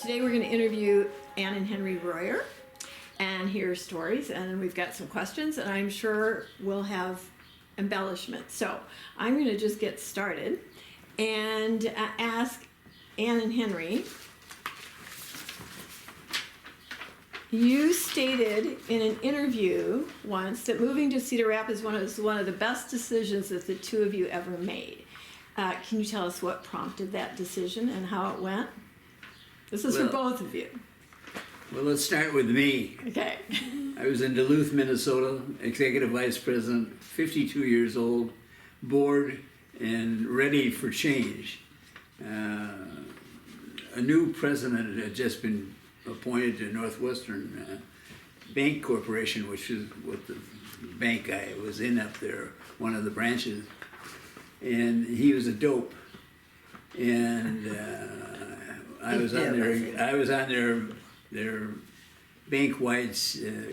Today we're going to interview Ann and Henry Royer and hear stories, and then we've got some questions, and I'm sure we'll have embellishments. So I'm going to just get started and ask Ann and Henry. You stated in an interview once that moving to Cedar Rapids was one of the best decisions that the two of you ever made. Can you tell us what prompted that decision and how it went? This is for both of you. Well, let's start with me. Okay. I was in Duluth, Minnesota, executive vice president, 52 years old, bored and ready for change. A new president had just been appointed to Northwestern Bank Corporation, which is what the bank guy was in up there, one of the branches. And he was a dope. And I was on their bank-wide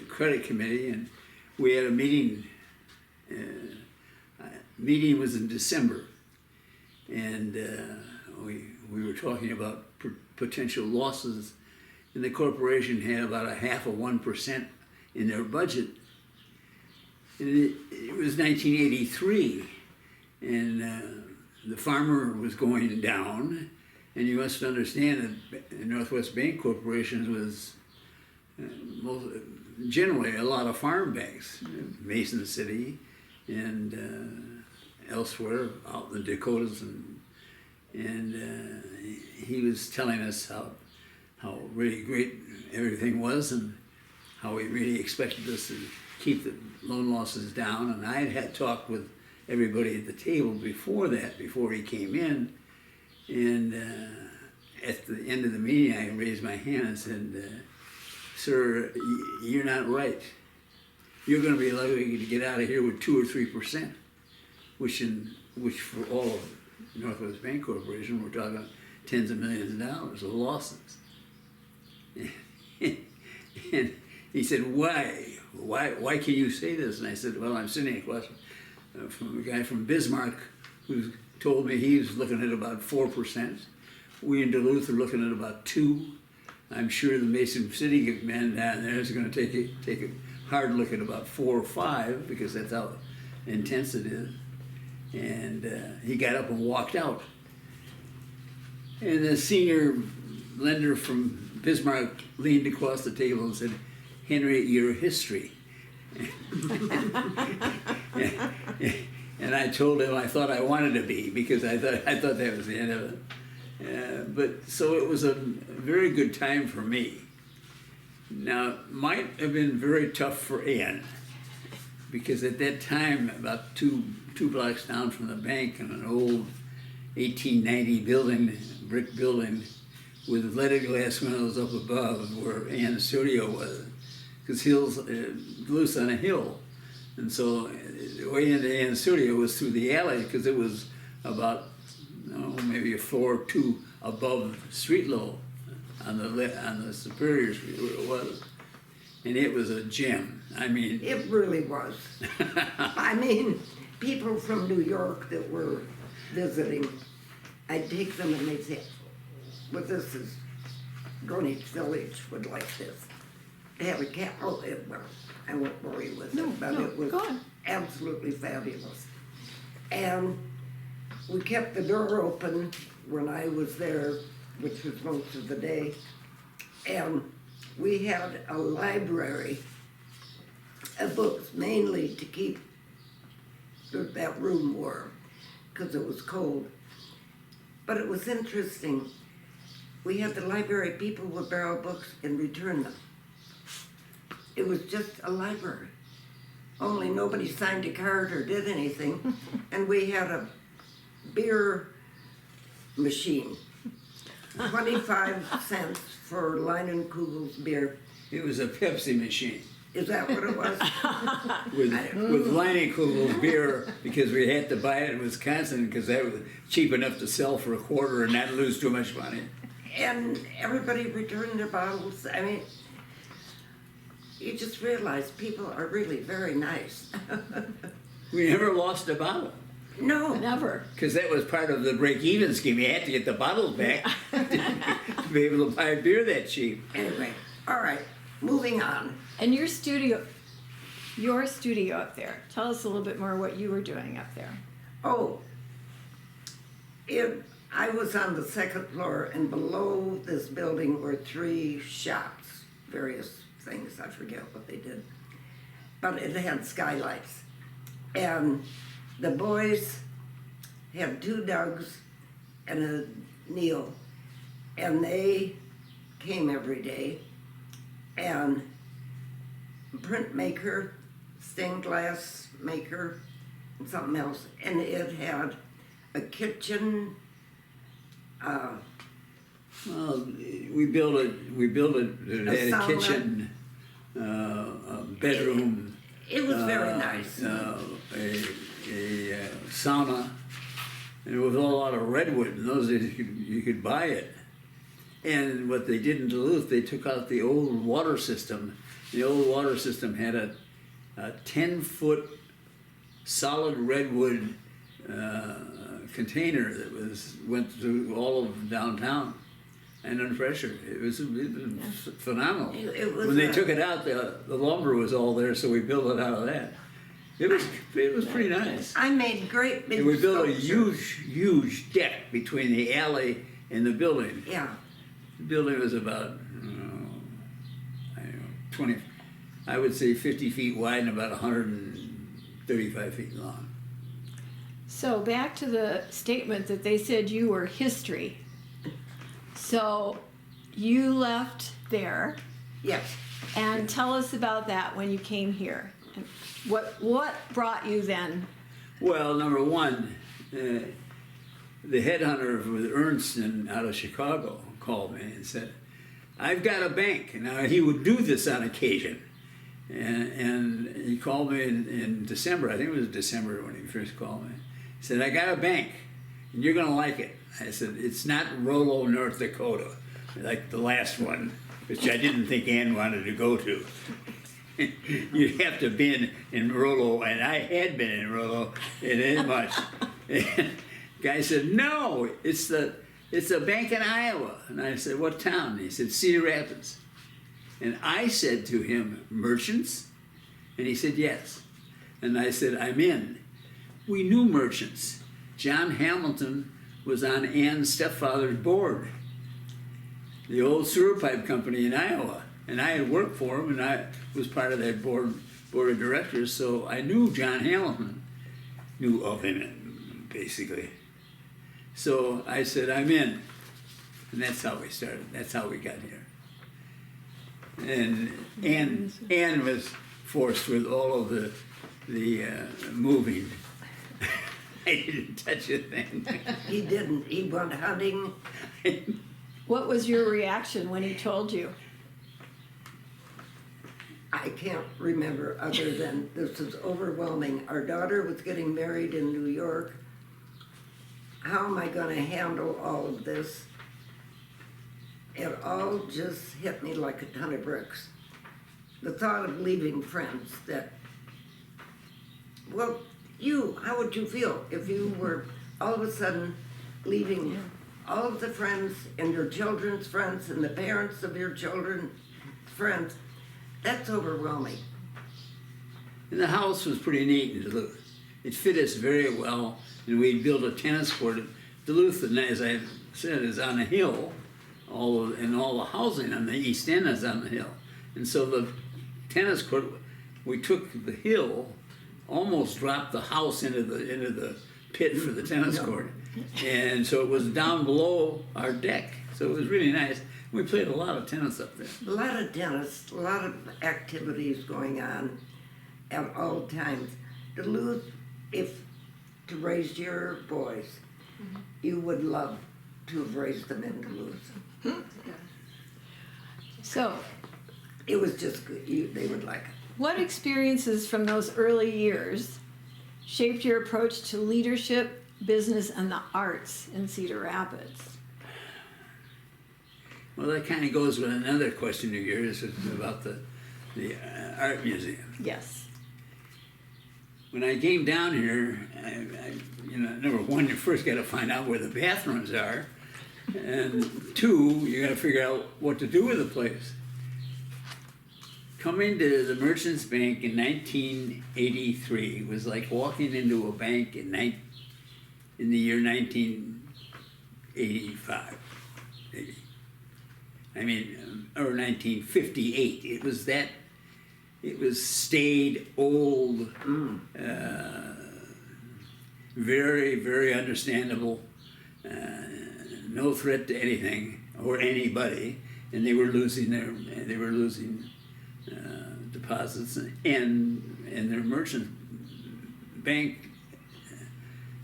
credit committee, and we had a meeting. Meeting was in December, and we were talking about potential losses, and the corporation had about 0.5% in their budget. And it was 1983, and the farmer was going down. And you must understand that Northwest Bank Corporation was generally a lot of farm banks, Mason City and elsewhere out in the Dakotas, and he was telling us how really great everything was and how he really expected us to keep the loan losses down. And I had talked with everybody at the table before that, before he came in. And at the end of the meeting, I raised my hand and said, "Sir, you're not right. You're going to be lucky to get out of here with 2 or 3%, which for all of Northwest Bank Corporation, we're talking tens of millions of dollars of losses." And he said, "Why can you say this?" And I said, "Well, I'm sitting across from a guy from Bismarck who's told me he's looking at about 4%. We in Duluth are looking at about 2%. I'm sure the Mason City man down there is going to take a hard look at about 4 or 5, because that's how intense it is." And he got up and walked out. And the senior lender from Bismarck leaned across the table and said, "Henry, your history." And I told him I thought I wanted to be, because I thought that was the end of it. But so it was a very good time for me. Now, it might have been very tough for Ann, because at that time, about two blocks down from the bank, in an old 1890 building, brick building, with leaded glass windows up above where Ann's studio was, because Duluth's on a hill. And so the way into Ann's studio was through the alley, because it was about maybe a floor or 2 above street level on the Superior Street where it was. And it was a gem. I mean, it really was. I mean, people from New York that were visiting, I'd take them and they'd say, "Well, this is Greenwich Village would like this. They have a cat." Oh, well, I won't bore you with it, but it was absolutely fabulous. And we kept the door open when I was there, which was most of the day. And we had a library of books, mainly to keep that room warm, because it was cold. But it was interesting. We had the library, people would borrow books and return them. It was just a library. Only nobody signed a card or did anything. And we had a beer machine, 25 cents for Leinenkugel's beer. it was a Pepsi machine. Is that what it was? with Leinenkugel's beer, because we had to buy it in Wisconsin, because that was cheap enough to sell for $0.25 and not lose too much money. And everybody returned their bottles. I mean, you just realize people are really very nice. We never lost a bottle. No. Never. Because that was part of the break-even scheme. You had to get the bottles back to be able to buy beer that cheap. Anyway, all right, moving on. And your studio up there, tell us a little bit more what you were doing up there. Oh, I was on the second floor, and below this building were 3 shops, various things, I forget what they did. But it had skylights. And the boys had 2 Dougs and a Neil, and they came every day. And printmaker, stained glass maker, and something else. And it had a kitchen. Well, we built it. It had a sauna. kitchen, a bedroom. It was very nice. A sauna, and it was all out of redwood. In those days, you could buy it. And what they did in Duluth, they took out the old water system. The old water system had a 10-foot solid redwood container that went through all of downtown and under pressure. It was phenomenal. It was when they took it out, the lumber was all there, so we built it out of that. It was pretty nice. I made great big And we built a sculptures. huge deck between the alley and the building. Yeah, The building was about, I don't know, 20, I would say 50 feet wide and about 135 feet long. So back to the statement that they said you were history. So you left there, yes. and tell us about that when you came here. And what brought you then? Well, number one, the headhunter with Ernst out of Chicago called me and said, I've got a bank. Now, he would do this on occasion. And he called me in December. I think it was December when he first called me. He said, I got a bank, and you're going to like it. I said, it's not Rollo, North Dakota, like the last one, which I didn't think Ann wanted to go to. You'd have to be in Rollo, and I had been in Rollo. It ain't much. And guy said, no, it's a bank in Iowa. And I said, what town? And he said, Cedar Rapids. And I said to him, merchants? And he said, yes. And I said, I'm in. We knew merchants. John Hamilton was on Ann's stepfather's board, the old sewer pipe company in Iowa. And I had worked for him, and I was part of that board of directors, so I knew John Hamilton, knew of him, basically. So I said, I'm in. And that's how we started. That's how we got here. And Ann was forced with all of the moving. I didn't touch a thing. He didn't. He went hunting. What was your reaction when he told you? I can't remember other than this is overwhelming. Our daughter was getting married in New York. How am I going to handle all of this? It all just hit me like a ton of bricks. The thought of leaving friends that, well, how would you feel if you were all of a sudden leaving all of the friends and your children's friends and the parents of your children's friends? That's overwhelming. And the house was pretty neat in Duluth. It fit us very well, and we built a tennis court. Duluth, and as I said, is on a hill, all the housing on the east end is on the hill. And so the tennis court, we took the hill, almost dropped the house into the pit for the tennis court. And so it was down below our deck. So it was really nice. We played a lot of tennis up there. A lot of tennis, a lot of activities going on at all times. Duluth, if to raise your boys, you would love to have raised them in Duluth. So, It was just good. They would like it. what experiences from those early years shaped your approach to leadership, business, and the arts in Cedar Rapids? Well, that kind of goes with another question of yours about the art museum. Yes. When I came down here, number one, you first got to find out where the bathrooms are, And two, you gotta figure out what to do with the place. Coming to the Merchants Bank in 1983 was like walking into a bank in the year 1985, maybe. I mean, or 1958. It was staid, old, very, very understandable, no threat to anything or anybody, and they were losing deposits, and their merchant bank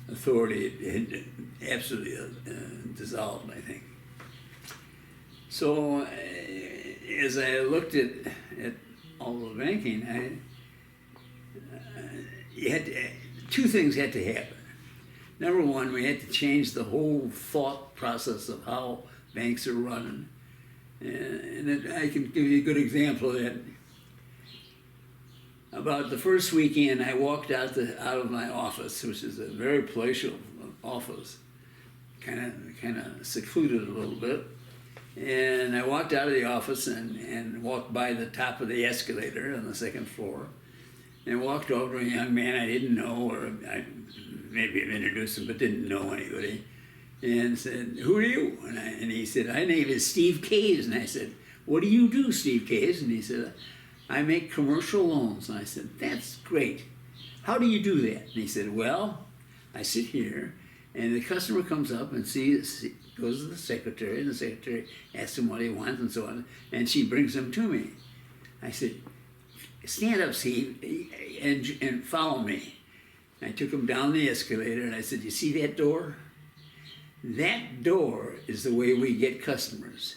authority had absolutely dissolved, I think. So as I looked at all the banking, two things had to happen. Number one, we had to change the whole thought process of how banks are run. And I can give you a good example of that. About the first weekend, I walked out of my office, which is a very palatial office, kind of secluded a little bit. And I walked out of the office and walked by the top of the escalator on the second floor, and walked over to a young man I didn't know, or I maybe have introduced him, but didn't know anybody, and said, "Who are you?" And he said, "My name is Steve Kays." And I said, "What do you do, Steve Kays?" And he said, "I make commercial loans." And I said, "That's great. How do you do that?" And he said, "Well, I sit here, and the customer comes up and goes to the secretary, and the secretary asks him what he wants and so on, and she brings him to me." I said, "Stand up, Steve, and follow me." I took him down the escalator, and I said, "You see that door? That door is the way we get customers.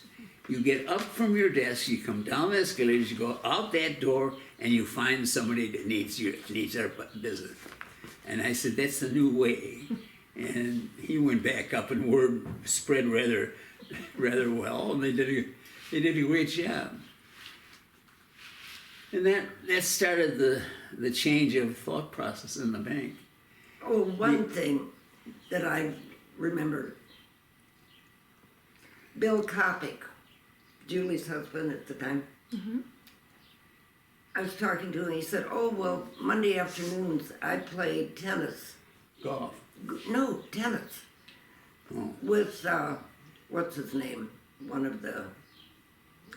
You get up from your desk, you come down the escalators, you go out that door, and you find somebody that needs our business." And I said, "That's the new way." And he went back up, and word spread rather well, and they did a great job. And that started the change of thought process in the bank. Oh, one thing that I remember, Bill Kopic, Julie's husband at the time, I was talking to him, and he said, "Oh, well, Monday afternoons I play tennis." Golf. No, tennis. Oh. With, what's his name? One of the,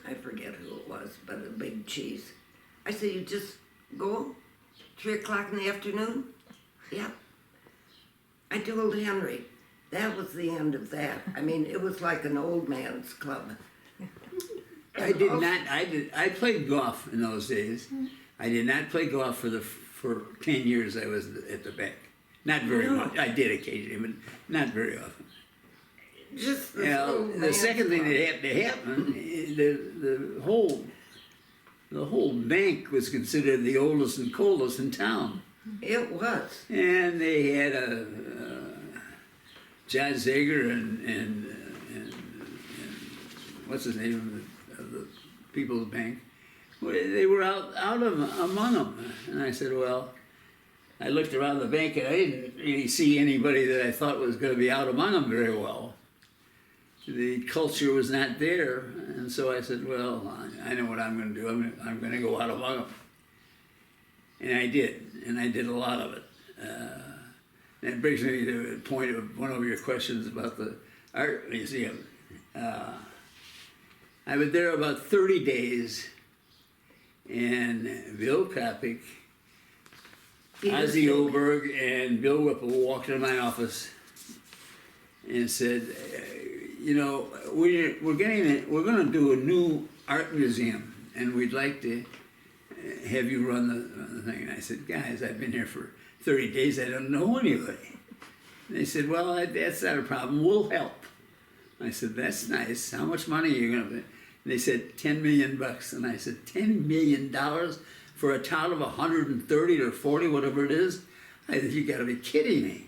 I forget who it was, but a big cheese. I said, "You just go 3 o'clock in the afternoon?" "Yeah." I told Henry, that was the end of that. I mean, it was like an old man's club. I played golf in those days. I did not play golf for 10 years I was at the bank. Not very much. I did occasionally, but not very often. Just this Now, old the man's second thing club. that had to happen, the whole bank was considered the oldest and coldest in town. It was. And they had John Zager and what's his name of the People's Bank. Well, they were out among them. And I said, well, I looked around the bank and I didn't really see anybody that I thought was going to be out among them very well. The culture was not there, and so I said, well, I know what I'm going to do. I'm going to go out among them. And I did a lot of it. That brings me to the point of one of your questions about the art museum. I was there about 30 days, and Bill Kopic, Ozzy Oberg, and Bill Whipple walked into my office and said, you know, we're going to do a new art museum, and we'd like to have you run the thing. And I said, guys, I've been here for 30 days. I don't know anybody. And they said, well, that's not a problem. We'll help. I said, that's nice. How much money are you going to pay? And they said, $10 million. And I said, $10 million for a town of 130 or 40, whatever it is? I said, you got to be kidding me.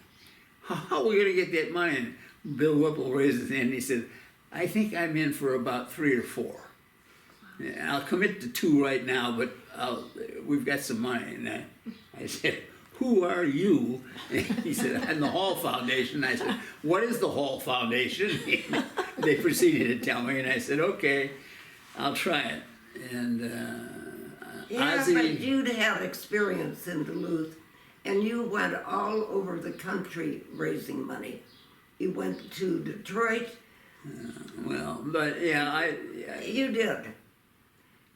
How are we going to get that money? And Bill Whipple raised his hand and he said, I think I'm in for about 3 or 4. I'll commit to 2 right now, but we've got some money. And I said, who are you? And he said, I'm the Hall Foundation. I said, what is the Hall Foundation? they proceeded to tell me, and I said, okay, I'll try it. And Yeah, Ozzie, but you'd had experience in Duluth, and you went all over the country raising money. You went to Detroit. well, but yeah, You did.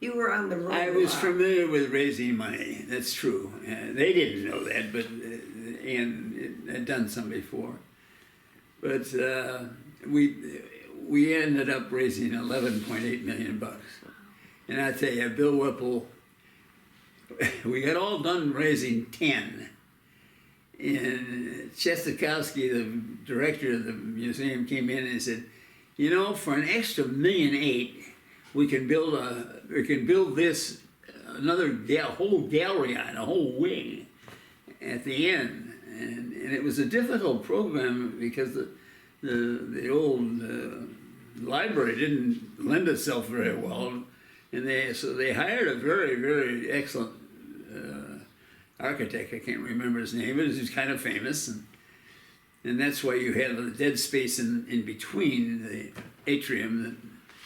You were on the road. I a was lot. familiar with raising money. That's true. They didn't know that, but Ann had done some before. But we ended up raising $11.8 million bucks. And I tell you, Bill Whipple, we got all done raising 10. And Chestakowski, the director of the museum, came in and said, you know, for an extra $1.8 million, we can build this another whole gallery on a whole wing at the end. And it was a difficult program because the old library didn't lend itself very well, and so they hired a very, very excellent architect. I can't remember his name, but he's kind of famous, and that's why you have the dead space in between the atrium that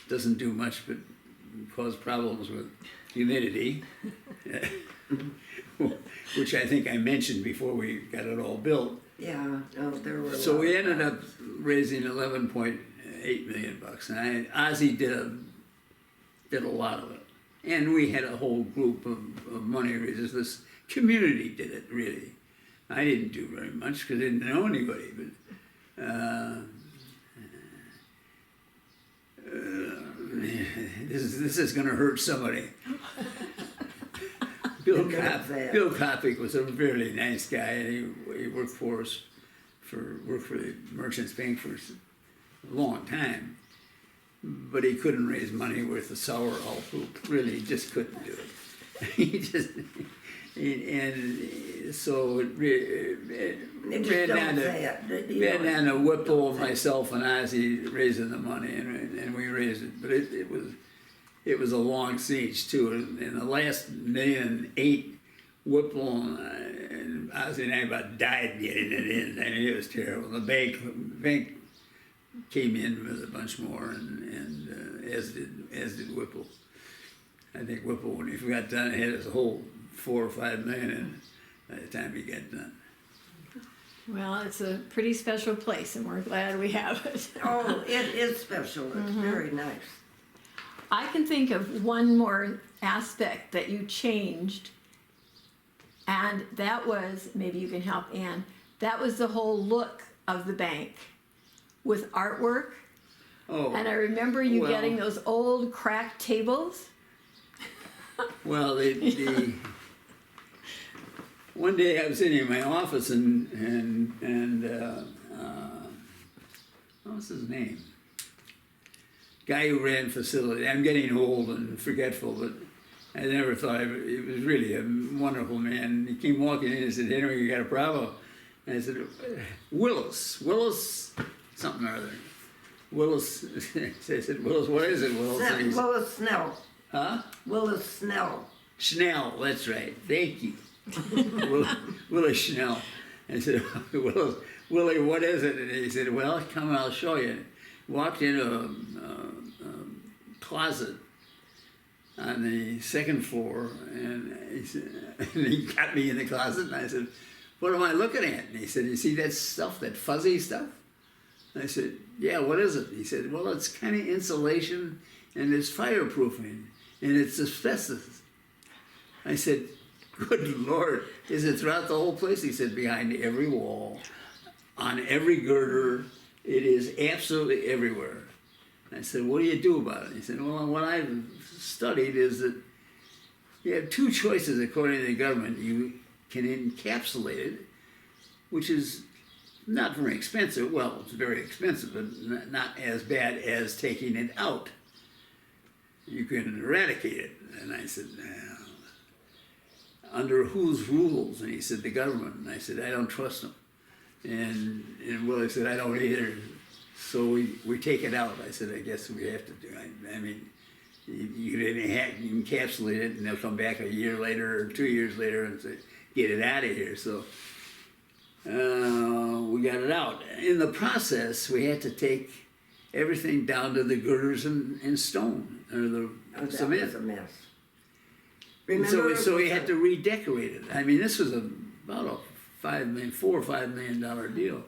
doesn't do much but cause problems with humidity, which I think I mentioned before we got it all built. Yeah, no, there were. So we ended up raising $11.8 million bucks, and Ozzie did a lot of it, and we had a whole group of money raisers. This community did it really. I didn't do very much because I didn't know anybody, but this is going to hurt somebody. Bill Kopic was a really nice guy, and he worked for us worked for the Merchants Bank for a long time, but he couldn't raise money worth a sour all group. Really, he just couldn't do it. And so it ran down to Whipple, myself, and Ozzie raising the money, and we raised it. But it was a long siege too. In the last $1.8 million, Whipple and Ozzie and I about died getting it in. I mean, it was terrible. The bank came in with a bunch more, and as did Whipple. I think Whipple, when he got done, had his whole $4 or $5 million in by the time he got done. Well, it's a pretty special place, and we're glad we have it. Oh, it is special. It's very nice. I can think of one more aspect that you changed, and that was, maybe you can help Ann, that was the whole look of the bank with artwork. Oh, And I remember you well. getting those old cracked tables. well, one day I was sitting in my office and what was his name? Guy who ran facility. I'm getting old and forgetful, but I never thought he was really a wonderful man. He came walking in and said, "Henry, you got a problem?" And I said, Willis, something or other. Willis, I said, Willis, what is it, Willis? And he said, Willis Snell. huh? Willis Snell. Schnell, that's right. Thank you. Willis Schnell. I said, Willie, what is it? And he said, well, come, I'll show you. Walked into a closet on the second floor, and he got me in the closet, and I said, what am I looking at? And he said, you see that stuff, that fuzzy stuff? And I said, yeah, what is it? He said, well, it's kind of insulation, and it's fireproofing, and it's asbestos. I said, good Lord, is it throughout the whole place? He said, behind every wall, on every girder, it is absolutely everywhere. And I said, what do you do about it? He said, well, what I've studied is that you have two choices according to the government. You can encapsulate it, which is not very expensive. Well, it's very expensive, but not as bad as taking it out. You can eradicate it. And I said, under whose rules? And he said, the government. And I said, I don't trust them. And Willie said, I don't either. So we take it out. I said, I guess we have to do it. I mean, you can encapsulate it, and they'll come back a year later or 2 years later and say, get it out of here. So we got it out. In the process, we had to take everything down to the girders and stone, or the Oh, that cement. was a mess. And Remember, so it we was had to redecorate it. I mean, this was about a $4 or $5 million deal.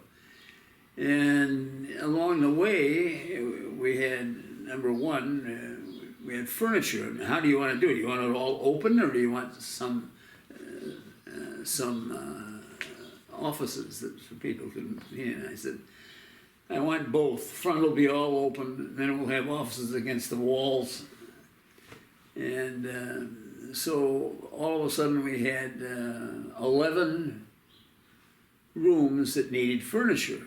And along the way, we had, number one, we had furniture. How do you want to do it? You want it all open, or do you want some offices that so people can, and I said, I want both. Front will be all open, then we'll have offices against the walls. And so all of a sudden we had 11 rooms that needed furniture.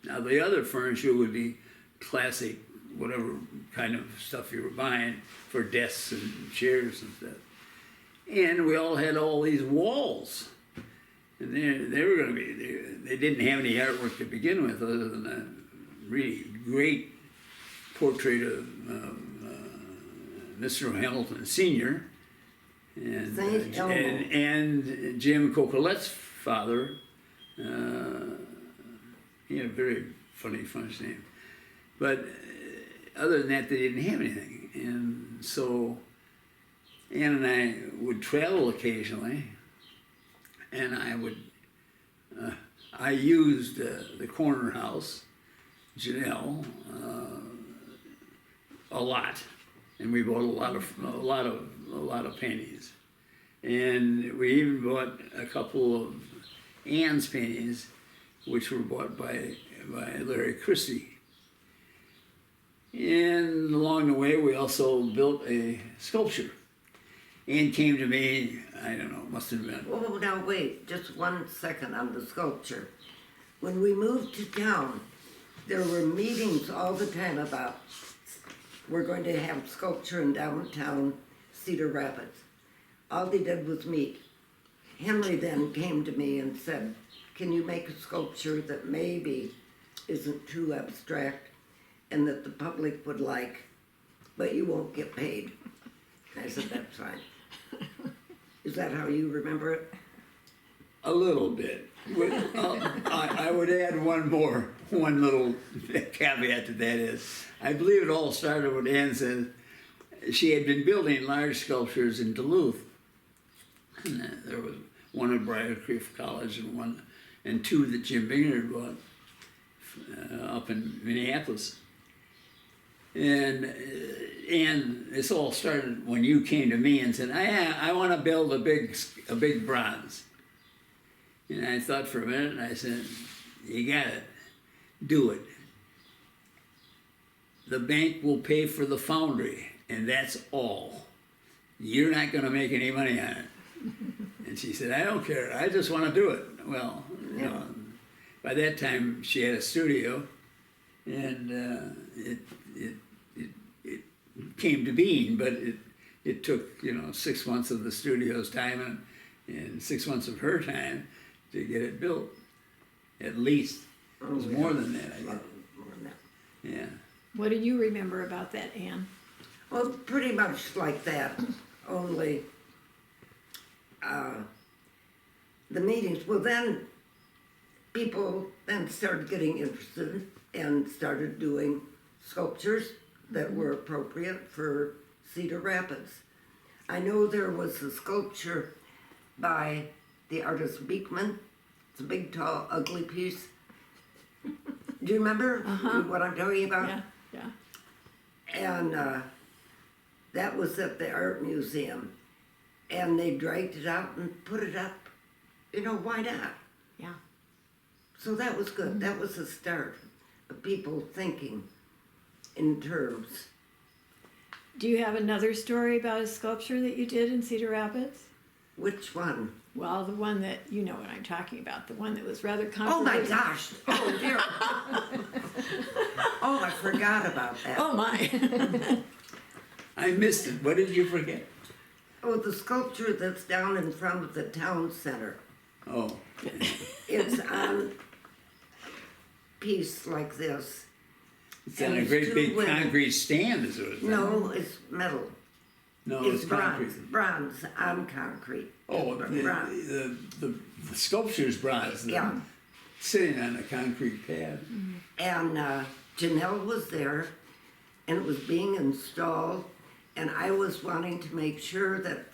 Now the other furniture would be classic, whatever kind of stuff you were buying for desks and chairs and stuff. And we all had all these walls. And they were going to be, they didn't have any artwork to begin with other than a really great portrait of Mr. Hamilton Sr. and, Saint Elmo. and Jim Cocolette's father. He had a very funny French name. But other than that, they didn't have anything. And so Ann and I would travel occasionally, and I used the corner house, Janelle, a lot, and we bought a lot of paintings, and we even bought a couple of Ann's paintings, which were bought by Larry Christie. And along the way, we also built a sculpture. Ann came to me, I don't know, it must have been. Oh, now wait, just 1 second on the sculpture. When we moved to town, there were meetings all the time about, we're going to have sculpture in downtown Cedar Rapids. All they did was meet. Henry then came to me and said, can you make a sculpture that maybe isn't too abstract and that the public would like, but you won't get paid? I said, that's fine. Is that how you remember it? A little bit. I would add one little caveat to that is, I believe it all started when Ann said she had been building large sculptures in Duluth. And there was one at Briarcliff College and two that Jim Binger bought up in Minneapolis. And this all started when you came to me and said, I want to build a big bronze. And I thought for a minute, and I said, you got it. Do it. The bank will pay for the foundry, and that's all. You're not going to make any money on it. And she said, I don't care. I just want to do it. Well, you know, by that time, she had a studio, and it came to being, but it took 6 months of the studio's time and 6 months of her time to get it built. At least it was more than that, I guess. More than that. Yeah. What do you remember about that, Ann? Well, pretty much like that, only the meetings. Well, then people then started getting interested and started doing sculptures that were appropriate for Cedar Rapids. I know there was a sculpture by the artist Beekman. It's a big, tall, ugly piece. Do you remember what I'm talking about? Yeah. And that was at the art museum, and they dragged it out and put it up. Why not? Yeah. So that was good. That was the start of people thinking in terms. Do you have another story about a sculpture that you did in Cedar Rapids? Which one? Well, the one that, you know what I'm talking about, the one that was rather Oh my controversial. gosh! Oh dear! Oh, I forgot about that. Oh my. I missed it. What did you forget? Oh, the sculpture that's down in front of the town center. Oh, It's on a piece like this. it's on And a it's great two big women. concrete stand, is what it's No, it's metal. No, It's it's bronze. concrete. Bronze on concrete. Oh, bronze. the sculpture's bronze. Yeah. Sitting on a concrete pad. And Janelle was there, and it was being installed, and I was wanting to make sure that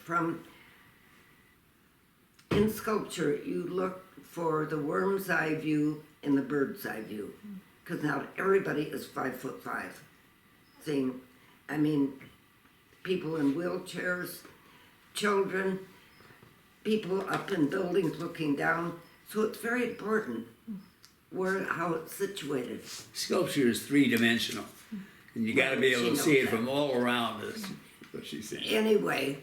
in sculpture, you look for the worm's eye view and the bird's eye view, because not everybody is 5'5". Seeing, I mean, people in wheelchairs, children, people up in buildings looking down. So it's very important how it's situated. Sculpture is three-dimensional, and you got to be able to She see it knows that. from all around us. What she's saying. Anyway,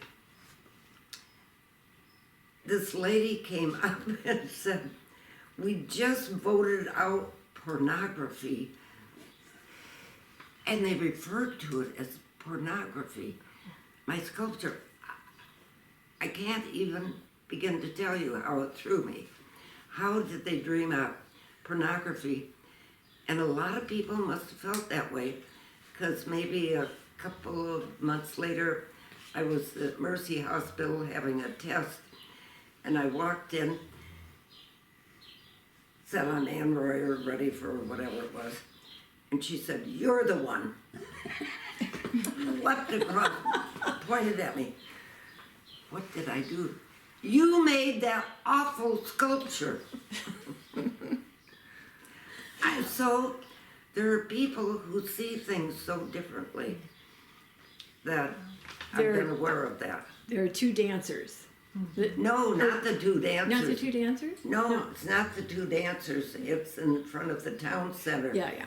this lady came up and said, "We just voted out pornography," and they referred to it as pornography. My sculpture, I can't even begin to tell you how it threw me. How did they dream up pornography? And a lot of people must have felt that way, because maybe a couple of months later, I was at Mercy Hospital having a test, and I walked in, sat on Ann Royer, ready for whatever it was, and she said, "You're the one." Leapt across, pointed at me. What did I do? "You made that awful sculpture." So there are people who see things so differently that I've been aware of that. There are two dancers. No, not the two dancers. Not the two dancers? No, it's not the two dancers. It's in front of the town center. Yeah, yeah.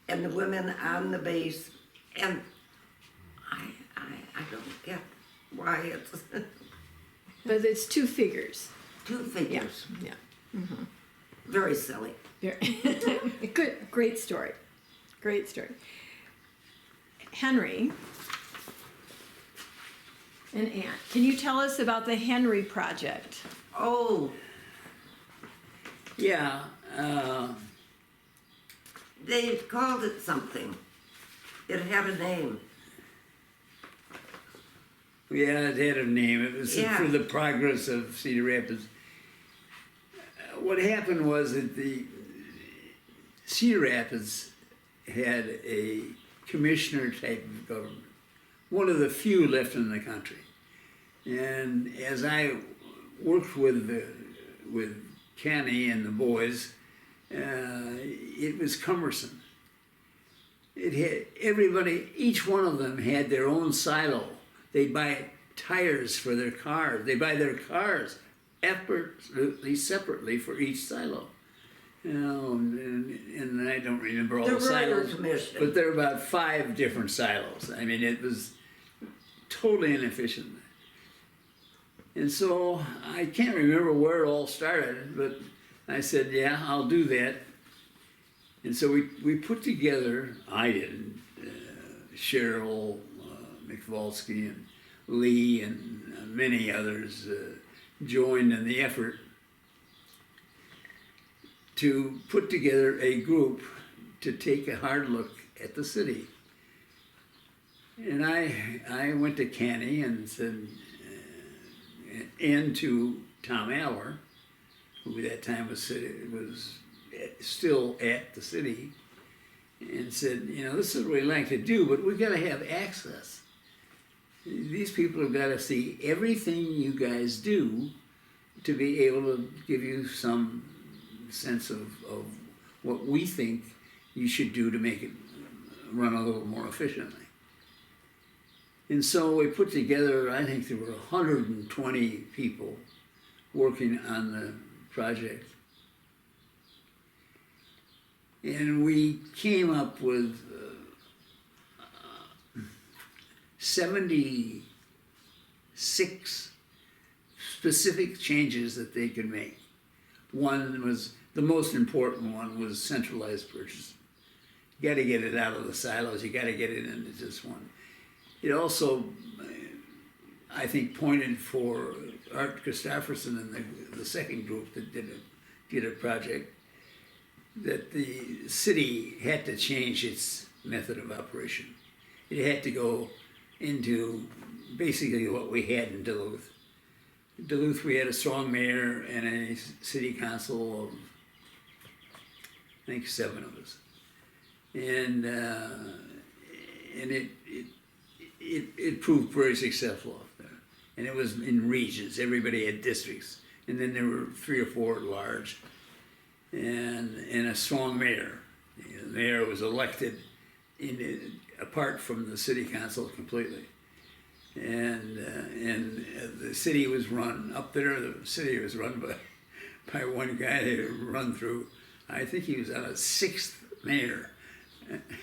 And the women on the base. And I don't get why it's But it's two figures. two figures. Yeah. Very silly. Very good, great story. Great story. Henry and Ann, can you tell us about the Henry Project? Oh, Yeah, they called it something. It had a name. yeah, it had a name. It was Yeah. for the progress of Cedar Rapids. What happened was that the Cedar Rapids had a commissioner type of government, one of the few left in the country. And as I worked with Kenny and the boys, it was cumbersome. It had everybody, each one of them had their own silo. They'd buy tires for their cars. They buy their cars absolutely separately for each silo. You know, and I don't remember all The the silos, Railroad Commission. but there were about 5 different silos. I mean, it was totally inefficient. And so I can't remember where it all started, but I said, yeah, I'll do that. And so we put together, I did, Cheryl McVolsky and Lee and many others joined in the effort to put together a group to take a hard look at the city. And I went to Kenny and said, and to Tom Aller, who at that time was still at the city, and said, you know, this is what we'd like to do, but we've got to have access. These people have got to see everything you guys do to be able to give you some sense of what we think you should do to make it run a little more efficiently. And so we put together, I think there were 120 people working on the project. And we came up with 76 specific changes that they could make. One was, the most important one was centralized purchasing. You gotta get it out of the silos, you gotta get it into just one. It also, I think, pointed for Art Christofferson and the second group that did a project, that the city had to change its method of operation. It had to go into basically what we had in Duluth. In Duluth, we had a strong mayor and a city council of, I think, 7 of us. and it proved very successful up there. And it was in regions. Everybody had districts, and then there were 3 or 4 at large, and a strong mayor. The mayor was elected apart from the city council completely, and the city was run up there. The city was run by one guy they run through. I think he was on a 6th mayor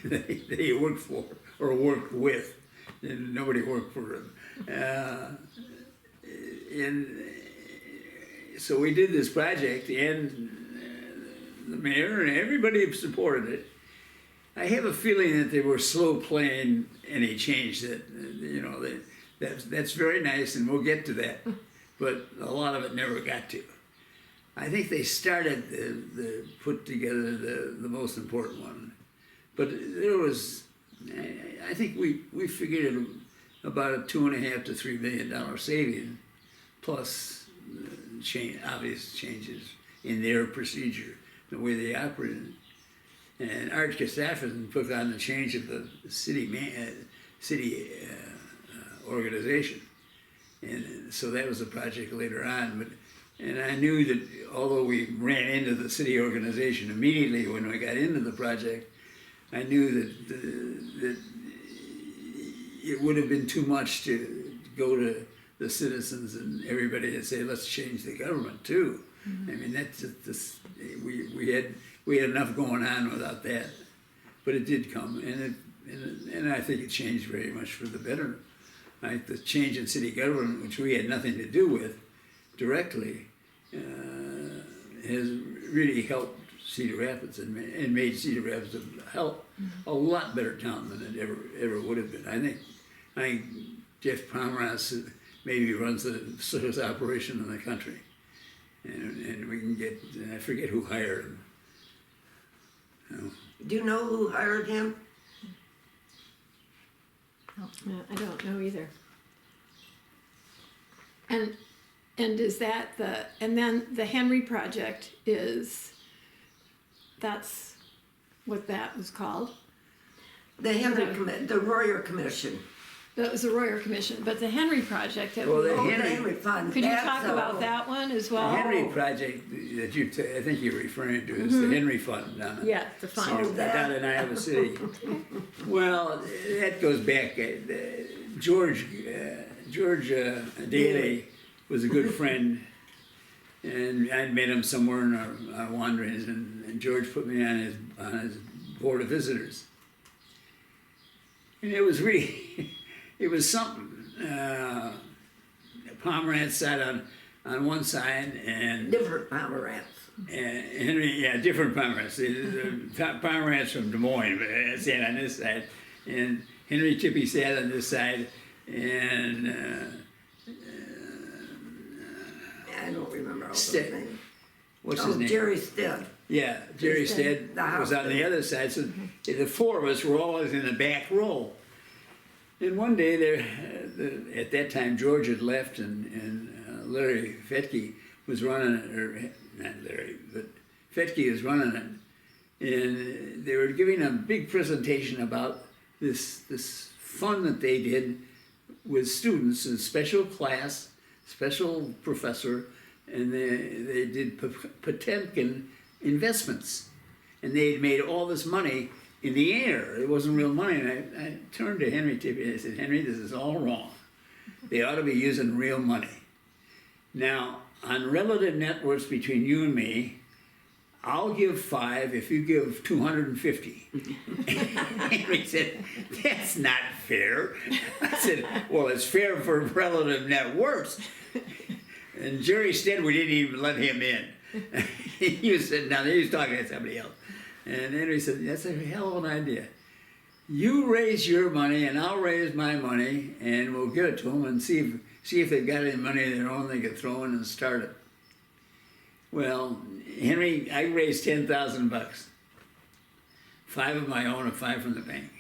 that he worked for or worked with, and nobody worked for him. And so we did this project, and the mayor and everybody supported it. I have a feeling that they were slow playing any change that's very nice, and we'll get to that, but a lot of it never got to. I think they started the put together the most important one, but there was, I think we figured about a $2.5 to $3 million saving, plus obvious changes in their procedure, the way they operated. And Art Gustafson took on the change of the city organization, and so that was a project later on. And I knew that although we ran into the city organization immediately when we got into the project, I knew that it would have been too much to go to the citizens and everybody and say, let's change the government too. Mm-hmm. I mean, that's just, we had enough going on without that, but it did come, and I think it changed very much for the better. The change in city government, which we had nothing to do with directly, has really helped Cedar Rapids and made Cedar Rapids a lot better town than it ever would have been. I think Jeff Pomerantz maybe runs the service operation in the country, and we can get, I forget who hired him. Do you know who hired him? No, I don't know either. And is that and then the Henry Project that's what that was called? The Royer Commission. That was the Royer Commission, but the Henry Project. Well, the Henry Fund. Could you talk about that one as well? The Henry Project that I think you're referring to is the Henry Fund down in, Yeah, the fund. down in Iowa City. Well, that goes back. George Daly was a good friend, and I'd met him somewhere in our wanderings, and George put me on his board of visitors, and it was really. It was something. Pomerantz sat on one side, and Different Pomerantz. Henry, different Pomerantz. Pomerantz from Des Moines sat on this side, and Henry Tippie sat on this side, and I don't remember all those Stead. names. What's his name? Jerry Stead. Yeah, Jerry Stead was on the other side. So the 4 of us were always in the back row. And one day, at that time, George had left, and Larry Fetke was running it, or not Larry, but Fetke was running it. And they were giving a big presentation about this fun that they did with students in special class, special professor, and they did Potemkin investments. And they had made all this money in the air. It wasn't real money. And I turned to Henry Tippie and I said, Henry, this is all wrong. They ought to be using real money. Now, on relative net worths between you and me, I'll give 5 if you give 250. Henry said, that's not fair. I said, well, it's fair for relative net worths. And Jerry Stead, we didn't even let him in. He was sitting down there, he was talking to somebody else. And Henry said, that's a hell of an idea. You raise your money and I'll raise my money and we'll give it to them and see if they've got any money of their own they could throw in and start it. Well, Henry, I raised $10,000. 5 of my own and 5 from the bank.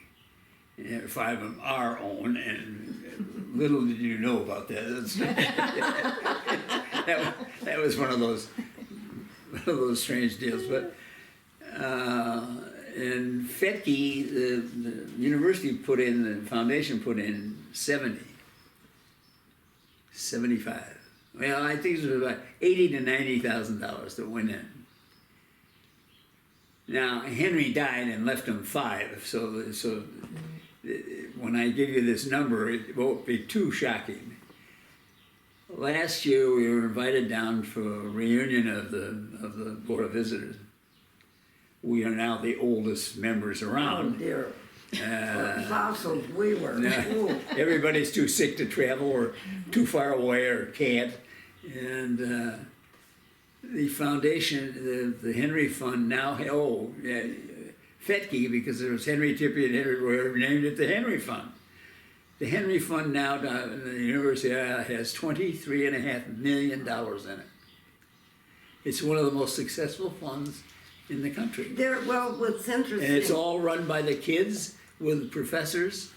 5 of our own, and little did you know about that. That was one of those strange deals. But and Fetke, the university put in, the foundation put in 75. Well, I think it was about $80,000 to $90,000 that went in. Now, Henry died and left him 5, so when I give you this number, it won't be too shocking. Last year, we were invited down for a reunion of the Board of Visitors. We are now the oldest members Oh around. dear. Fossils we were. Ooh. Everybody's too sick to travel or too far away or can't. And the foundation, the Henry Fund now, Fetke, because there was Henry Tippie and Henry Royer, named it the Henry Fund. The Henry Fund now down at the university has $23.5 million in it. It's one of the most successful funds in the country. Well, what's interesting. And it's all run by the kids with professors,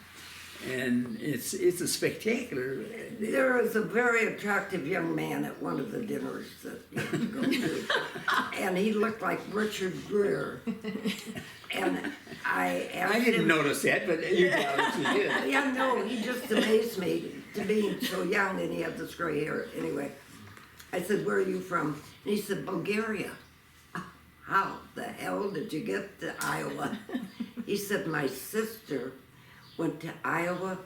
and it's a spectacular. There was a very attractive young man at one of the dinners that you had to go to, and he looked like Richard Gere. And I asked I didn't him, notice that, but you obviously did. Yeah, no, he just amazed me to being so young, and he had this gray hair. Anyway, I said, "Where are you from?" And he said, "Bulgaria." How the hell did you get to Iowa? He said, "My sister went to Iowa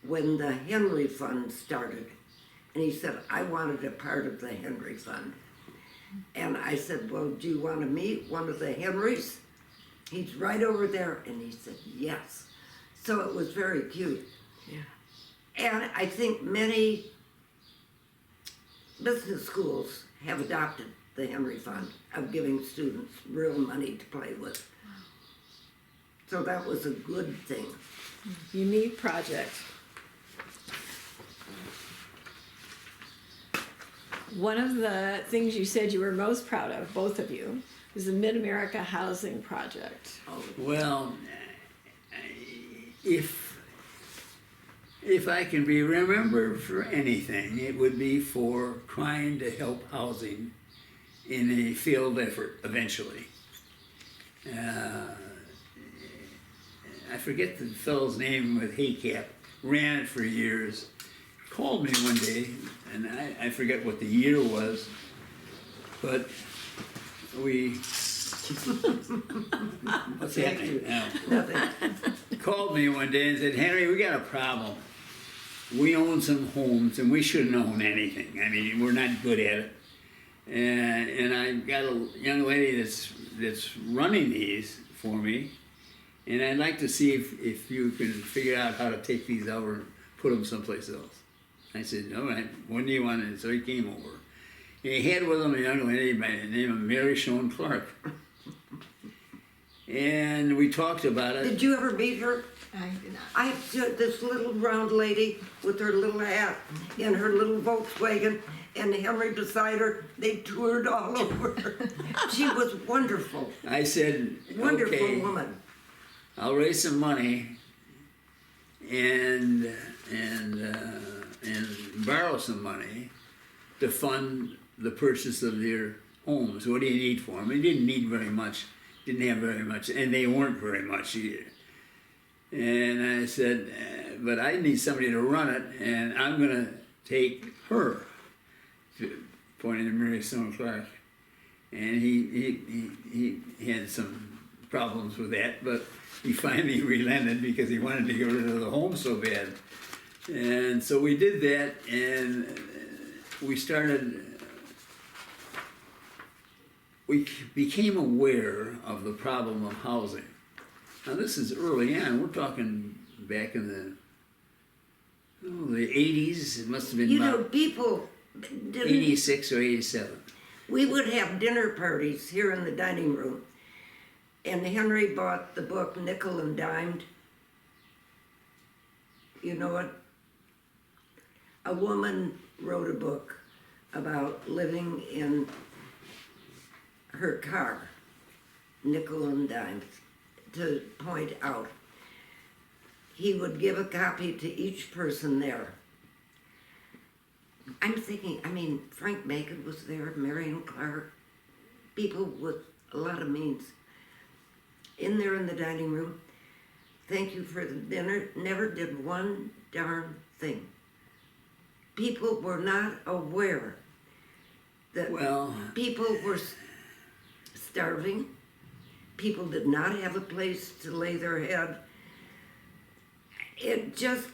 when the Henry Fund started." And he said, "I wanted a part of the Henry Fund." And I said, "Well, do you want to meet one of the Henrys? He's right over there." And he said, "Yes." So it was very cute. Yeah. And I think many business schools have adopted the Henry Fund of giving students real money to play with. So that was a good thing. Unique project. One of the things you said you were most proud of, both of you, is the Mid-America Housing Project. Well, if I can be remembered for anything, it would be for trying to help housing in a field effort eventually. I forget the fellow's name with HACAP, ran it for years, called me one day, and I forget what the year was, but we, what's happening now? Nothing. Called me one day and said, "Henry, we got a problem. We own some homes and we shouldn't own anything. I mean, we're not good at it. And I got a young lady that's running these for me, and I'd like to see if you can figure out how to take these over and put them someplace else." I said, "All right, when do you want it?" So he came over. And he had with him a young lady by the name of Mary Schoen Clark. And we talked about it. Did you ever meet her? I did not. I saw this little round lady with her little hat and her little Volkswagen and Henry beside her. They toured all over her. She was wonderful. I said, Wonderful "Okay, woman. I'll raise some money and borrow some money to fund the purchase of their homes. What do you need for them?" He didn't need very much, didn't have very much, and they weren't very much either. And I said, "But I need somebody to run it, and I'm going to take her," pointing to Mary Stone Clark. And he had some problems with that, but he finally relented because he wanted to get rid of the home so bad. And so we did that, and we became aware of the problem of housing. Now this is early on, we're talking back in the 80s, it must have been You know, about people didn't. 86 or 87. We would have dinner parties here in the dining room, and Henry bought the book Nickel and Dimed. You know it? A woman wrote a book about living in her car, nickel and dimed, to point out. He would give a copy to each person there. I'm thinking, I mean, Frank Macon was there, Marion Clark, people with a lot of means. in there in the dining room. Thank you for the dinner. Never did one darn thing. People were not aware that Well, people were starving. People did not have a place to lay their head. It just,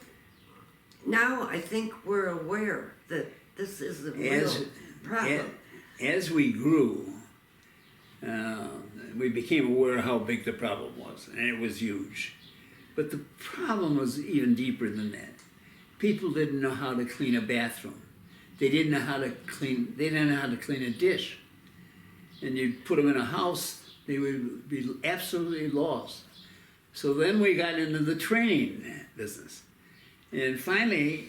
now I think we're aware that this is a real problem. as we grew, we became aware of how big the problem was, and it was huge. But the problem was even deeper than that. People didn't know how to clean a bathroom. They didn't know how to clean. They didn't know how to clean a dish. And you'd put them in a house, they would be absolutely lost. So then we got into the training business, and finally,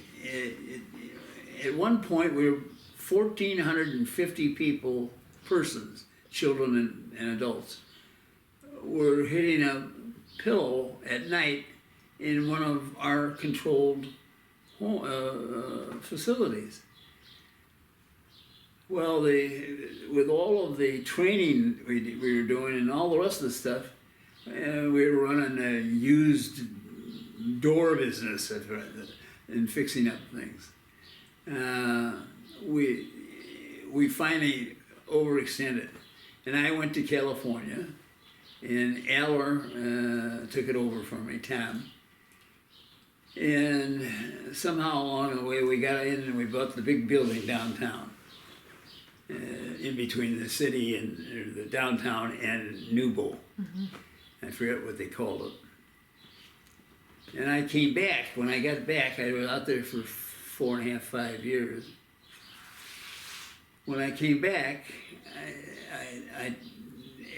at one point, we were 1,450 people, persons, children and adults, were hitting a pillow at night in one of our controlled facilities. Well, with all of the training we were doing and all the rest of the stuff, we were running a used door business and fixing up things. We finally overextended, and I went to California, and Aller took it over for me, Tom. And somehow along the way we got in and we bought the big building downtown, in between the city and the downtown and Newbo. I forget what they called it. And I came back. When I got back, I was out there for 4.5, 5 years. When I came back,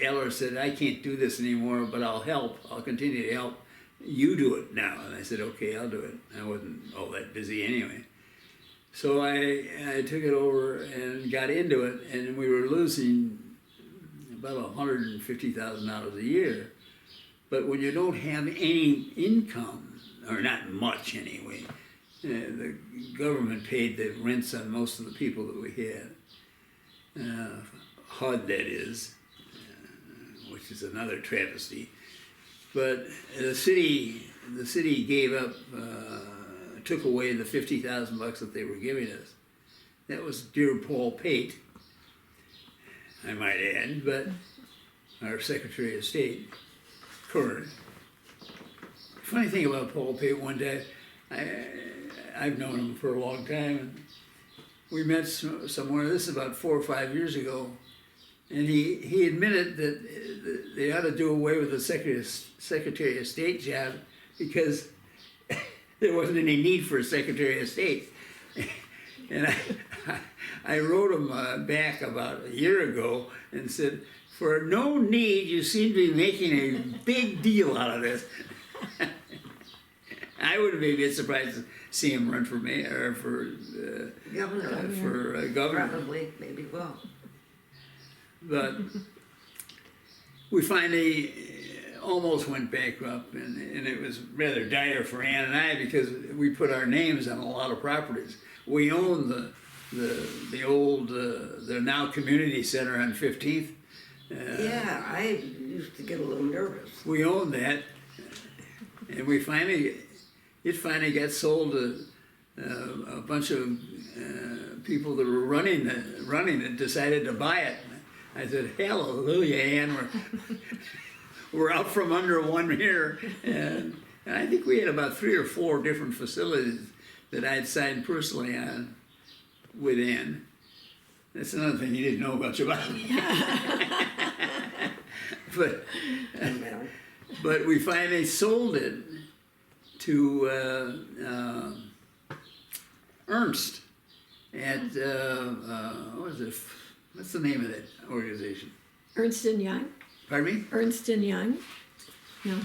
Eller said, I can't do this anymore, but I'll help. I'll continue to help. You do it now. And I said, okay, I'll do it. I wasn't all that busy anyway. So I took it over and got into it, and we were losing about $150,000 a year. But when you don't have any income, or not much anyway, the government paid the rents on most of the people that we had. HUD, that is, which is another travesty. But the city gave up, took away the $50,000 that they were giving us. That was dear Paul Pate, I might add, but our Secretary of State, current. Funny thing about Paul Pate, one day, I've known him for a long time, and we met somewhere, this is about 4 or 5 years ago, and he admitted that they ought to do away with the Secretary of State job because there wasn't any need for a Secretary of State. And I wrote him back about a year ago and said, for no need, you seem to be making a big deal out of this. I wouldn't be a bit surprised to see him run for mayor or for governor. Probably, maybe will. But we finally almost went bankrupt, and it was rather dire for Ann and I because we put our names on a lot of properties. We own the old, the now community center on 15th. Yeah, I used to get a little nervous. We owned that, and it finally got sold to a bunch of people that were running it decided to buy it. I said, hallelujah, Ann, we're out from under one here. And I think we had about 3 or 4 different facilities that I'd signed personally on with Ann. That's another thing you didn't know much about. But we finally sold it to Ernst at, what is it? What's the name of that organization? Ernst & Young? Pardon me? Ernst & Young? No.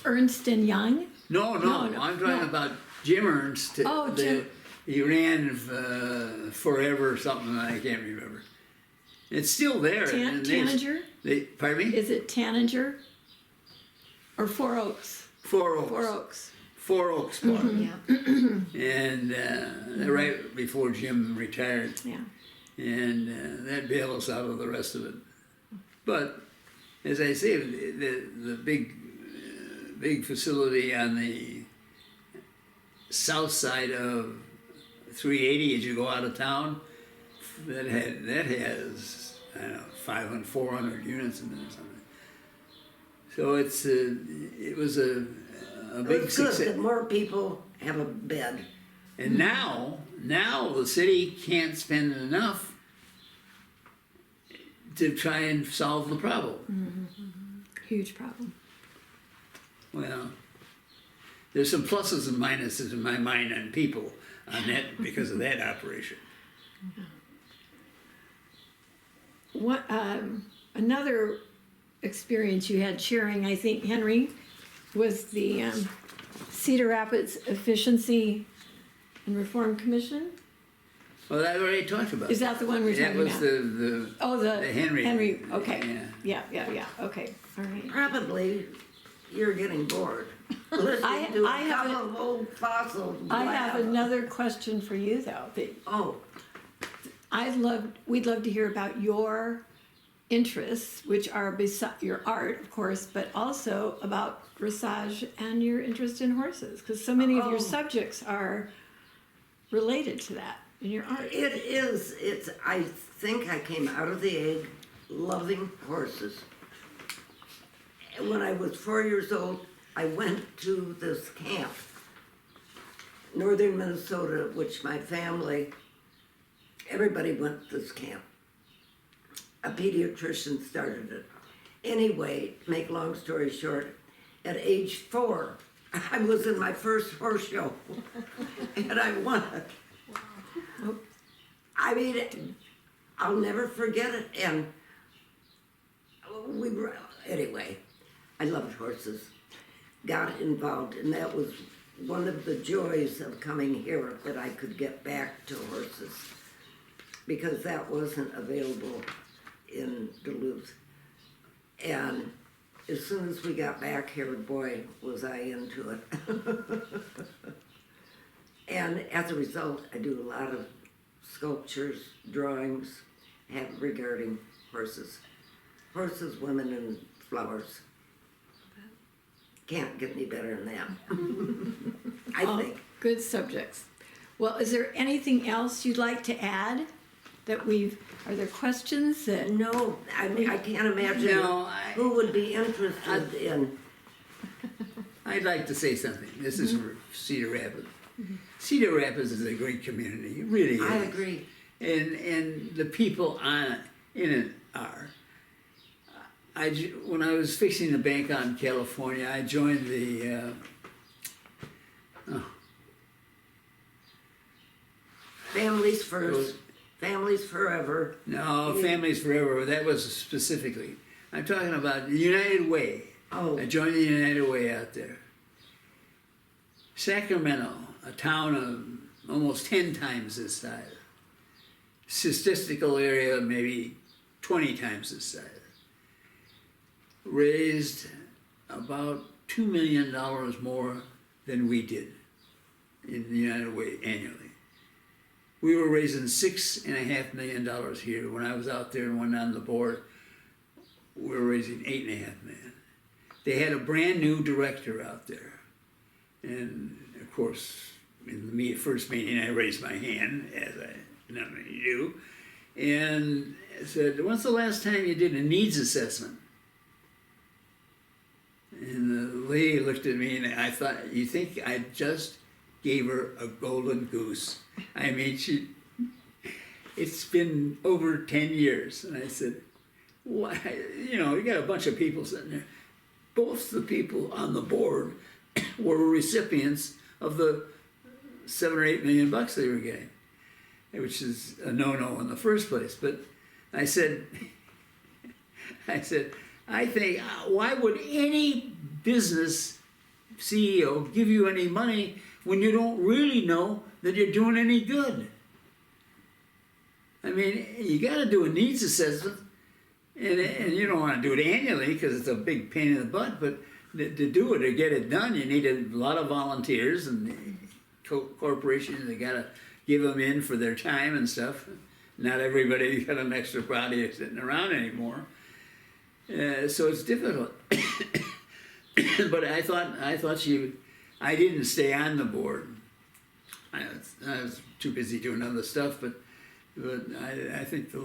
Ernst & Young? No, No, I'm talking about Jim Ernst. Oh, Jim. He ran forever or something, I can't remember. It's still there. Tanager? Pardon me? Is it Tanager? Or Four Oaks? Four Oaks. Four Oaks. Four Oaks bought it. Yeah. And right before Jim retired. Yeah. And that bailed us out of the rest of it. But as I say, the big facility on the south side of 380 as you go out of town, that has I don't know 500, 400 units in there or something. So it was a big It's good success. that more people have a bed. And now the city can't spend enough to try and solve the problem. Huge problem. Well, there's some pluses and minuses in my mind on people on that because of that operation. What another experience you had sharing, I think, Henry, was the Cedar Rapids Efficiency and Reform Commission. Well, I already talked about Is that the one we're that. talking Was about? the Oh, the Henry. Henry. Okay. Yeah. Yeah. Okay. All right. Probably you're getting bored. Listening to I a have couple of old fossils. I have blab. another question for you, though. That Oh, we'd love to hear about your interests, which are beside your art, of course, but also about dressage and your interest in horses, because so many of your Oh. subjects are related to that in your art. it is. I think I came out of the egg loving horses. And when I was 4 years old, I went to this camp, northern Minnesota, which my family, everybody went to this camp. A pediatrician started it. Anyway, make long story short, at age 4, I was in my first horse show, and I won it. I mean, I'll never forget it. And we were, anyway, I loved horses, got involved, and that was one of the joys of coming here, that I could get back to horses, because that wasn't available in Duluth. And as soon as we got back here, boy, was I into it. And as a result, I do a lot of sculptures, drawings, regarding horses. Horses, women, and flowers. Can't get any better than that. I Oh, think. good subjects. Well, is there anything else you'd like to add that are there questions that, No, I mean, I can't imagine No, who would be interested in. I'd like to say something. This is for Cedar Rapids. Cedar Rapids is a great community. It really is. I agree. And the people in it are. When I was fixing the bank out in California, I joined the Families first, families forever. Families Forever. That was specifically. I'm talking about the United Way. Oh. I joined the United Way out there. Sacramento, a town of almost 10 times this size. Statistical area maybe 20 times this size. Raised about $2 million more than we did in the United Way annually. We were raising $6.5 million here. When I was out there and went on the board, we were raising $8.5 million. They had a brand new director out there. And of course, in the first meeting, I raised my hand, as I normally do, and said, "When's the last time you did a needs assessment?" And the lady looked at me, and I thought, "You think I just gave her a golden goose?" I mean, it's been over 10 years. And I said, "Why? You know, you got a bunch of people sitting there. Both the people on the board were recipients of the $7 or $8 million they were getting, which is a no-no in the first place." But I said, I think, why would any business CEO give you any money when you don't really know that you're doing any good? I mean, you got to do a needs assessment, and you don't want to do it annually because it's a big pain in the butt, but to do it, to get it done, you need a lot of volunteers, and corporations, they got to give them in for their time and stuff. Not everybody's got an extra body sitting around anymore. So it's difficult. But I thought I didn't stay on the board. I was too busy doing other stuff, but I think the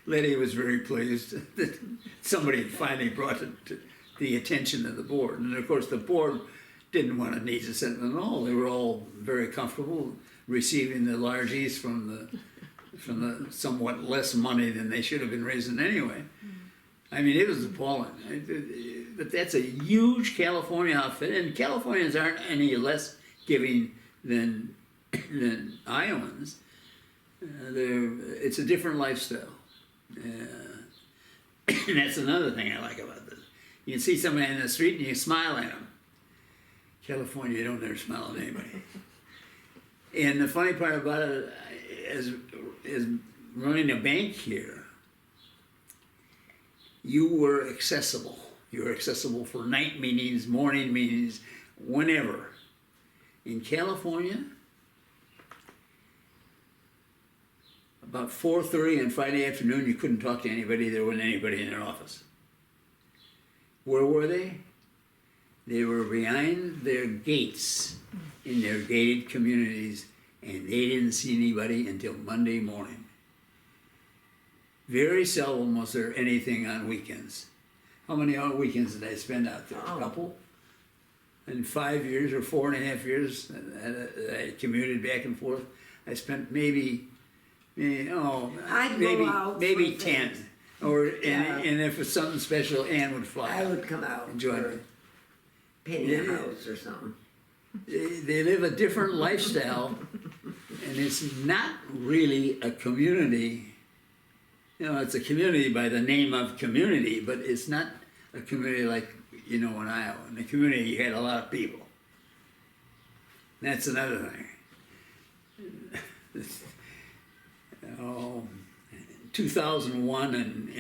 lady was very pleased that somebody had finally brought it to the attention of the board. And of course the board didn't want to need to send them at all. They were all very comfortable receiving the largesse from the somewhat less money than they should have been raising anyway. I mean, it was appalling. But that's a huge California outfit, and Californians aren't any less giving than Iowans. It's a different lifestyle. And that's another thing I like about this. You can see somebody in the street and you smile at them. California, you don't dare smile at anybody. And the funny part about it is running a bank here, you were accessible. You were accessible for night meetings, morning meetings, whenever. In California, about 4:30 on Friday afternoon, you couldn't talk to anybody. There wasn't anybody in their office. Where were they? They were behind their gates in their gated communities, and they didn't see anybody until Monday morning. Very seldom was there anything on weekends. How many weekends did I spend out there? A couple? In 5 years or 4.5 years, I commuted back and forth. I spent maybe I'd go out maybe for 10. things. Or Yeah. and if it was something special, Ann would fly. I would come out Enjoy for it. painting a house or something. They live a different lifestyle, and it's not really a community. You know, it's a community by the name of community, but it's not a community like, you know, in Iowa. In the community, you had a lot of people. That's another thing. 2001 and We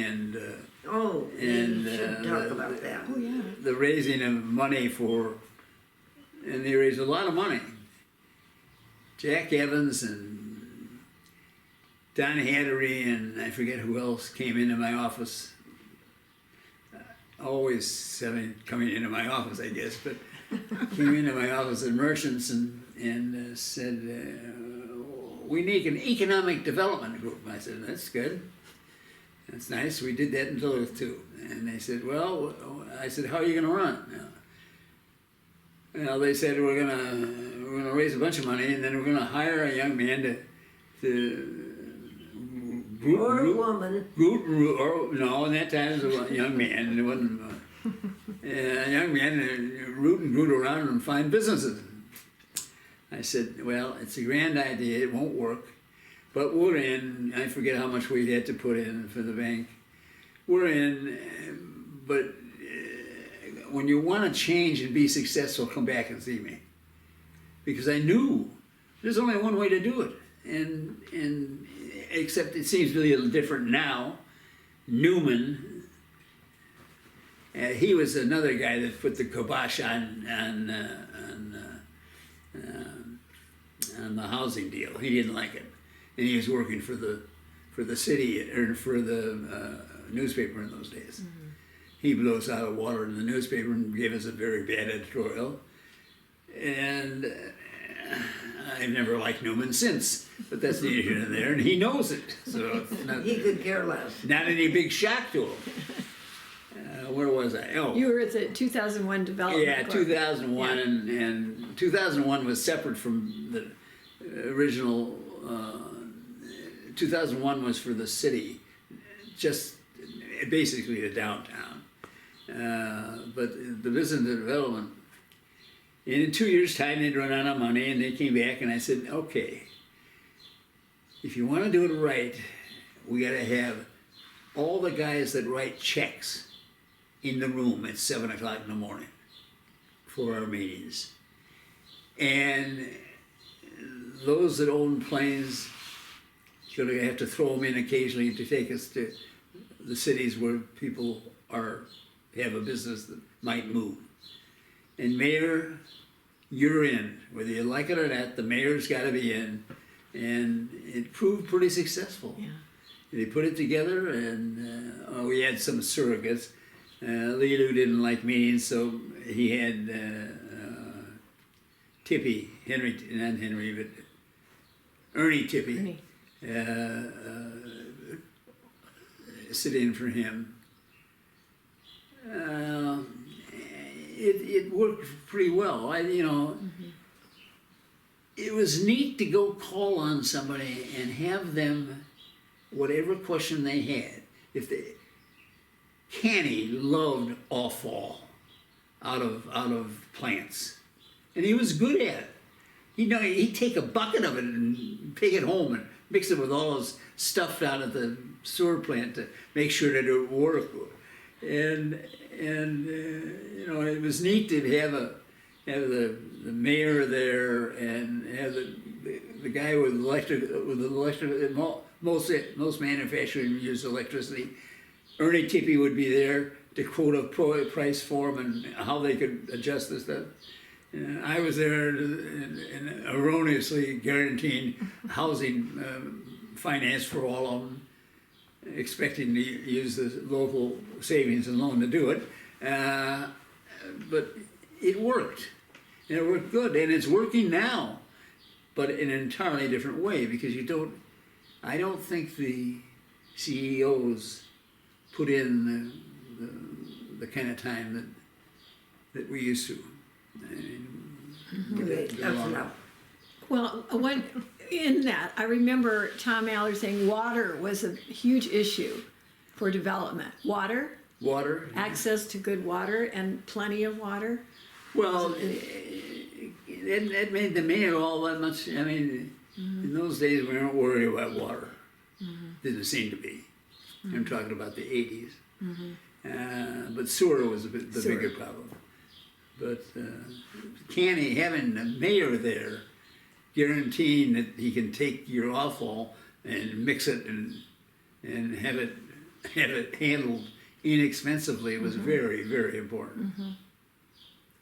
should talk about that. Oh, yeah. the raising of money and they raised a lot of money. Jack Evans and Don Hattery and I forget who else came into my office. Always coming into my office, I guess, but came into my office at Merchants and said, we need an economic development group. I said, that's good. That's nice. We did that in Duluth too. And they said, well, I said, how are you going to run? Well, they said we're gonna raise a bunch of money, and then we're gonna hire a young man to Or a woman. no, in that time it was a young man, and it wasn't a young man to root around and find businesses. I said, well, it's a grand idea. It won't work, but we're in. I forget how much we had to put in for the bank. We're in, but. When you want to change and be successful, come back and see me. Because I knew there's only one way to do it. And except it seems to be a little different now. Newman, he was another guy that put the kibosh on the housing deal. He didn't like it. And he was working for the city, or for the newspaper in those days. Mm-hmm. He blew us out of water in the newspaper and gave us a very bad editorial. And I've never liked Newman since, but that's neither here nor there, and he knows it. So it's not, He could care less. not any big shock to him. Where was I? Oh, You were at the 2001 development. yeah, Corp. 2001, Yeah. and 2001 was separate from the original. 2001 was for the city, just basically the downtown. But the business development, and in 2 years' time they'd run out of money, and they came back, and I said, okay, if you want to do it right, we got to have all the guys that write checks in the room at 7 o'clock in the morning for our meetings. And those that own planes, you're going to have to throw them in occasionally to take us to the cities where people have a business that might move. And mayor, you're in. Whether you like it or not, the mayor's got to be in. And it proved pretty successful. Yeah. they put it together, and we had some surrogates. Lee Lou didn't like meetings, so he had Tippy, not Henry, but Ernie Tippy, sit in for him. It worked pretty well. It was neat to go call on somebody and have them, whatever question they had, Canny loved offal out of plants, and he was good at it. He'd take a bucket of it and take it home and mix it with all his stuff down at the sewer plant to make sure that it would work. And it was neat to have the mayor there and have the guy with electric. Most manufacturing use electricity. Ernie Tippy would be there to quote a price for them and how they could adjust the stuff. And I was there and erroneously guaranteeing housing finance for all of them, expecting to use the local savings and loan to do it. But it worked. And it worked good. And it's working now, but in an entirely different way, because I don't think the CEOs put in the kind of time that we used to. That's enough. Well, in that, I remember Tom Allard saying water was a huge issue for development. Water, access to good water and plenty of water. Well, it made the mayor all that much. In those days we weren't worried about water. Didn't seem to be. I'm talking about the 80s. But sewer was the bigger problem. But Canny, having the mayor there, guaranteeing that he can take your offal and mix it and have it handled inexpensively was very, very important.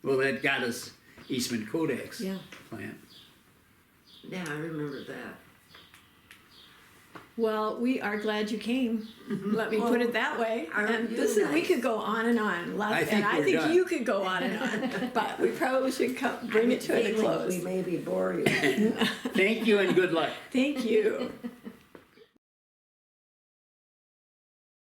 Well, that got us Eastman Kodak's plant. Yeah, I remember that. Well, we are glad you came. Let me put it that way. And we could go on and on. I think you could go on and on. But we probably should bring it to a close. We maybe bore you. Thank you and good luck. Thank you.